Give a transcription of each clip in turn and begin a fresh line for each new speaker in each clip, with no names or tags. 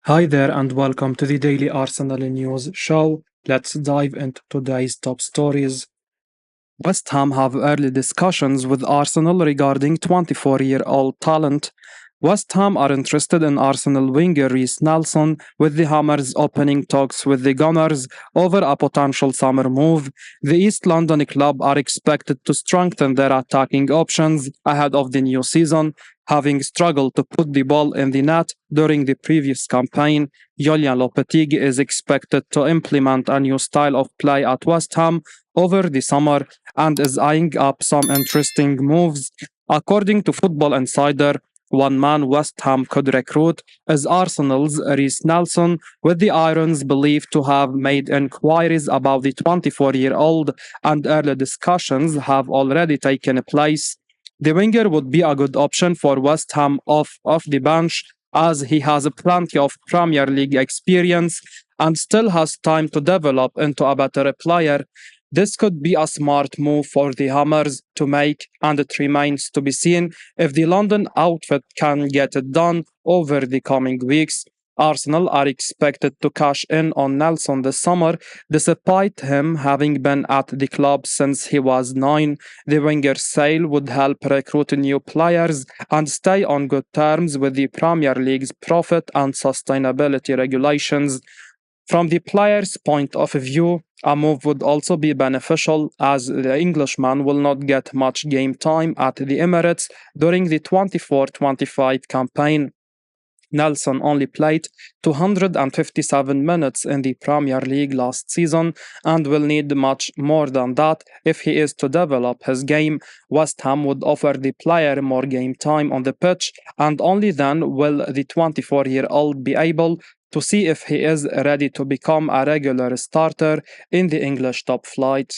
Hi there and welcome to the Daily Arsenal News Show. Let's dive into today's top stories. West Ham have early discussions with Arsenal regarding 24-year-old talent. West Ham are interested in Arsenal winger Reiss Nelson, with the Hammers opening talks with the Gunners over a potential summer move. The East London club are expected to strengthen their attacking options ahead of the new season, having struggled to put the ball in the net during the previous campaign. Julian Lopetegui is expected to implement a new style of play at West Ham over the summer and is eyeing up some interesting moves. According to Football Insider, one man West Ham could recruit is Arsenal's Reiss Nelson, with the Irons believed to have made inquiries about the 24-year-old, and early discussions have already taken place. The winger would be a good option for West Ham off the bench, as he has plenty of Premier League experience and still has time to develop into a better player. This could be a smart move for the Hammers to make, and it remains to be seen if the London outfit can get it done over the coming weeks. Arsenal are expected to cash in on Nelson this summer, despite him having been at the club since he was 9. The winger's sale would help recruit new players and stay on good terms with the Premier League's profit and sustainability regulations. From the player's point of view, a move would also be beneficial, as the Englishman will not get much game time at the Emirates during the 24-25 campaign. Nelson only played 257 minutes in the Premier League last season and will need much more than that if he is to develop his game. West Ham would offer the player more game time on the pitch, and only then will the 24-year-old be able to see if he is ready to become a regular starter in the English top flight.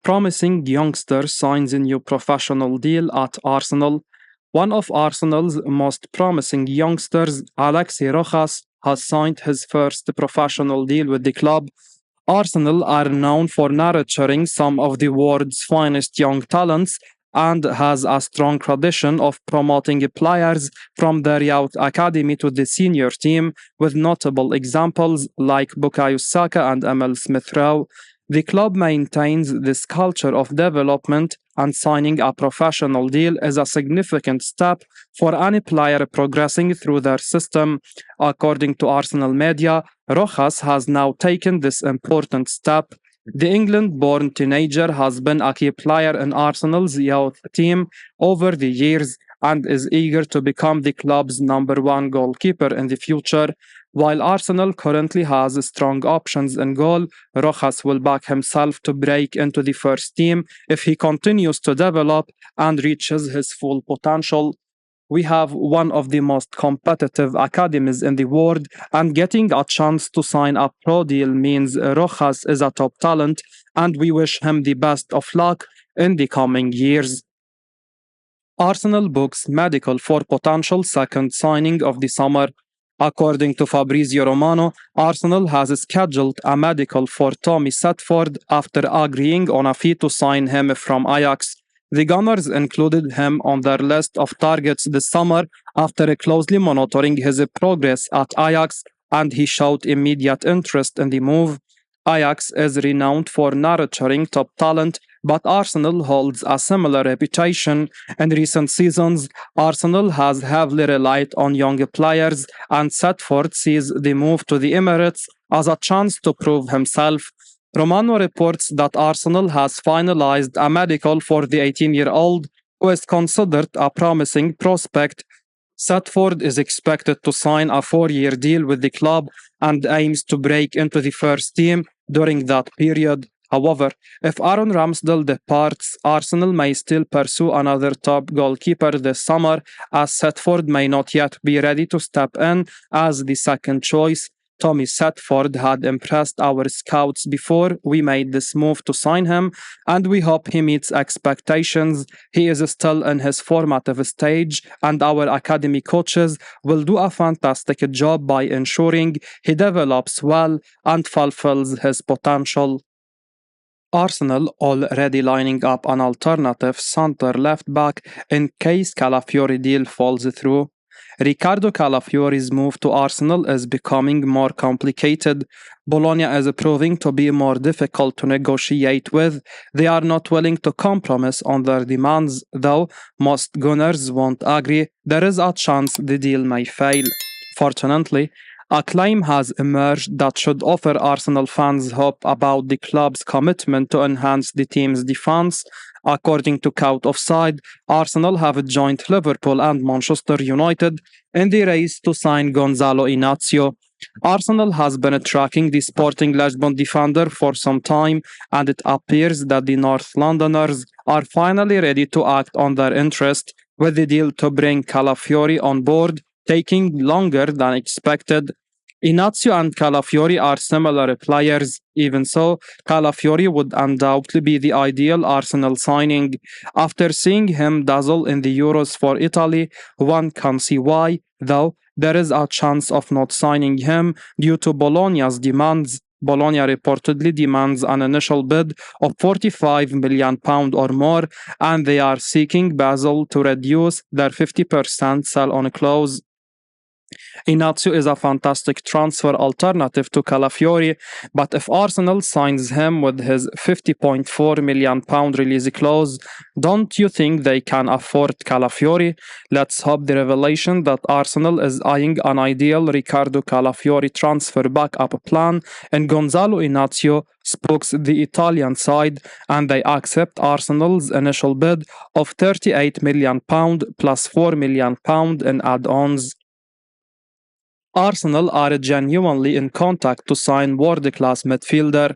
Promising youngster signs a new professional deal at Arsenal. One of Arsenal's most promising youngsters, Alexei Rojas, has signed his first professional deal with the club. Arsenal are known for nurturing some of the world's finest young talents and has a strong tradition of promoting players from their youth academy to the senior team, with notable examples like Bukayo, Saka and Emile Rowe. The club maintains this culture of development, and signing a professional deal is a significant step for any player progressing through their system. According to Arsenal media, Rojas has now taken this important step. The England-born teenager has been a key player in Arsenal's youth team over the years and is eager to become the club's number one goalkeeper in the future. While Arsenal currently has strong options in goal, Rojas will back himself to break into the first team if he continues to develop and reaches his full potential. We have one of the most competitive academies in the world, and getting a chance to sign a pro deal means Rojas is a top talent, and we wish him the best of luck in the coming years. Arsenal books medical for potential second signing of the summer. According to Fabrizio Romano, Arsenal has scheduled a medical for Tommy Setford after agreeing on a fee to sign him from Ajax. The Gunners included him on their list of targets this summer after closely monitoring his progress at Ajax, and he showed immediate interest in the move. Ajax is renowned for nurturing top talent, but Arsenal holds a similar reputation. In recent seasons, Arsenal has heavily relied on young players, and Setford sees the move to the Emirates as a chance to prove himself. Romano reports that Arsenal has finalized a medical for the 18-year-old, who is considered a promising prospect. Setford is expected to sign a 4-year deal with the club and aims to break into the first team during that period. However, if Aaron Ramsdale departs, Arsenal may still pursue another top goalkeeper this summer, as Setford may not yet be ready to step in as the second choice. Tommy Setford had impressed our scouts before we made this move to sign him, and we hope he meets expectations. He is still in his formative stage, and our academy coaches will do a fantastic job by ensuring he develops well and fulfills his potential. Arsenal already lining up an alternative centre left back in case Calafiori deal falls through. Riccardo Calafiori's move to Arsenal is becoming more complicated. Bologna is proving to be more difficult to negotiate with. They are not willing to compromise on their demands, though most Gunners won't agree. There is a chance the deal may fail. Fortunately, a claim has emerged that should offer Arsenal fans hope about the club's commitment to enhance the team's defense. According to Count Offside, Arsenal have joined Liverpool and Manchester United in the race to sign Gonzalo Inacio. Arsenal has been tracking the Sporting Lisbon defender for some time, and it appears that the North Londoners are finally ready to act on their interest, with the deal to bring Calafiori on board taking longer than expected. Inacio and Calafiori are similar players. Even so, Calafiori would undoubtedly be the ideal Arsenal signing. After seeing him dazzle in the Euros for Italy, one can see why, though there is a chance of not signing him due to Bologna's demands. Bologna reportedly demands an initial bid of £45 million or more, and they are seeking Basel to reduce their 50% sell-on clause. Inacio is a fantastic transfer alternative to Calafiori, but if Arsenal signs him with his £50.4 million release clause, don't you think they can afford Calafiori? Let's hope the revelation that Arsenal is eyeing an ideal Riccardo Calafiori transfer backup plan and Gonzalo Inacio spooks the Italian side and they accept Arsenal's initial bid of £38 million plus £4 million in add-ons. Arsenal are genuinely in contact to sign world-class midfielder.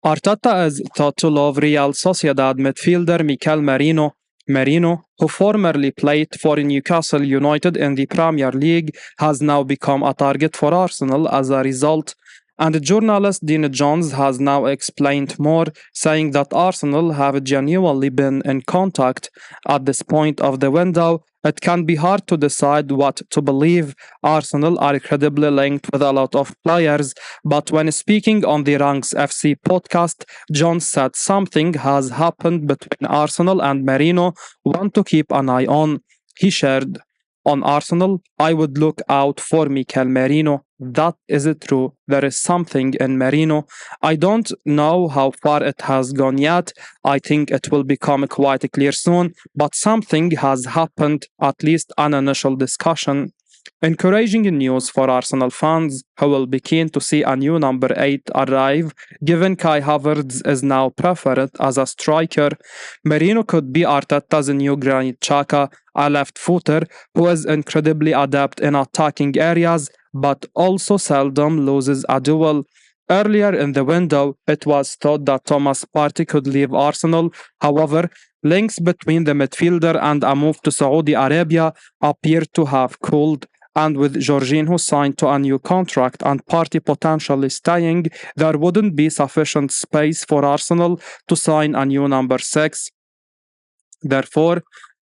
Arteta is thought to love Real Sociedad midfielder Mikel Merino. Merino, who formerly played for Newcastle United in the Premier League, has now become a target for Arsenal as a result. And journalist Dean Jones has now explained more, saying that Arsenal have genuinely been in contact. At this point of the window, it can be hard to decide what to believe. Arsenal are incredibly linked with a lot of players, but when speaking on the Ranks FC podcast, Jones said something has happened between Arsenal and Merino, one to keep an eye on. He shared, "On Arsenal, I would look out for Mikel Merino. That is true. There is something in Merino. I don't know how far it has gone yet. I think it will become quite clear soon, but something has happened, at least an initial discussion." Encouraging news for Arsenal fans who will be keen to see a new number 8 arrive, given Kai Havertz is now preferred as a striker. Merino could be Arteta's new Granit Xhaka, a left-footer who is incredibly adept in attacking areas, but also seldom loses a duel. Earlier in the window, it was thought that Thomas Partey could leave Arsenal. However, links between the midfielder and a move to Saudi Arabia appear to have cooled, and with Jorginho signed to a new contract and Partey potentially staying, there wouldn't be sufficient space for Arsenal to sign a new number 6. Therefore,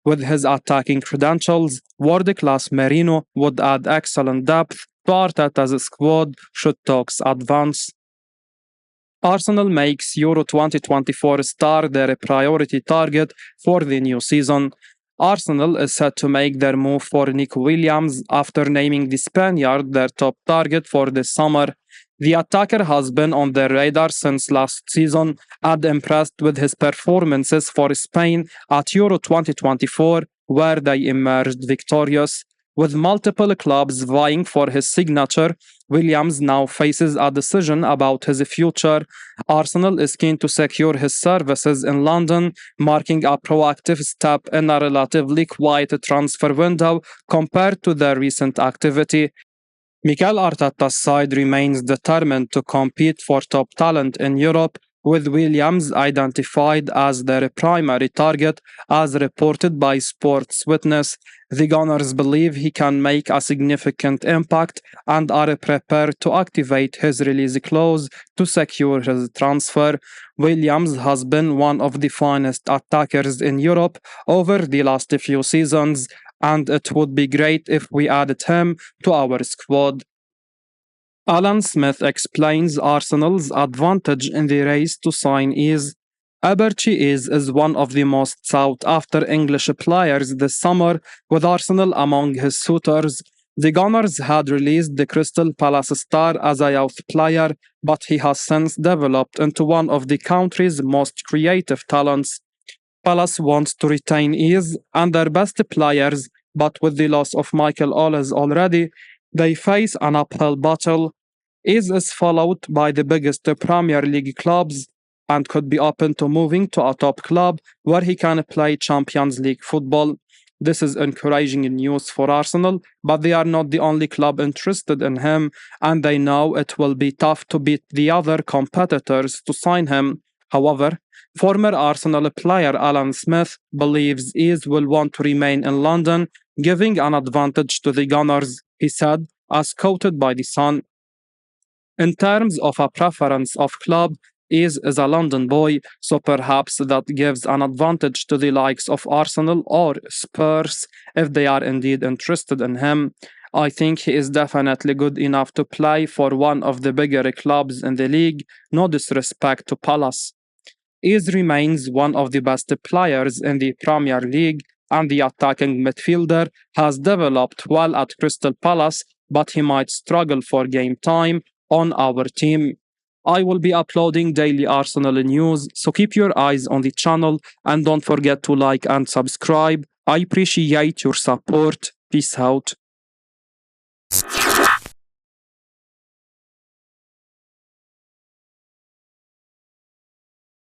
with his attacking credentials, world-class Merino would add excellent depth to Arteta's squad should talks advance. Arsenal makes Euro 2024 star their priority target for the new season. Arsenal is set to make their move for Nico Williams after naming the Spaniard their top target for this summer. The attacker has been on their radar since last season and impressed with his performances for Spain at Euro 2024, where they emerged victorious. With multiple clubs vying for his signature, Williams now faces a decision about his future. Arsenal is keen to secure his services in London, marking a proactive step in a relatively quiet transfer window compared to their recent activity. Mikel Arteta's side remains determined to compete for top talent in Europe, with Williams identified as their primary target, as reported by Sports Witness. The Gunners believe he can make a significant impact and are prepared to activate his release clause to secure his transfer. Williams has been one of the finest attackers in Europe over the last few seasons, and it would be great if we added him to our squad. Alan Smith explains Arsenal's advantage in the race to sign is Eberechi Eze is one of the most sought after English players this summer, with Arsenal among his suitors. The Gunners had released the Crystal Palace star as a youth player, but he has since developed into one of the country's most creative talents. Palace wants to retain Eze and their best players, but with the loss of Mikel Merino already, they face an uphill battle. Eze is followed by the biggest Premier League clubs and could be open to moving to a top club where he can play Champions League football. This is encouraging news for Arsenal, but they are not the only club interested in him, and they know it will be tough to beat the other competitors to sign him. However, former Arsenal player Alan Smith believes Eze will want to remain in London, giving an advantage to the Gunners, he said, as quoted by The Sun. In terms of a preference of club, Eze is a London boy, so perhaps that gives an advantage to the likes of Arsenal or Spurs if they are indeed interested in him. I think he is definitely good enough to play for one of the bigger clubs in the league, no disrespect to Palace. Eze remains one of the best players in the Premier League, and the attacking midfielder has developed well at Crystal Palace, but he might struggle for game time on our team. I will be uploading daily Arsenal news, so keep your eyes on the channel and don't forget to like and subscribe. I appreciate your support. Peace out.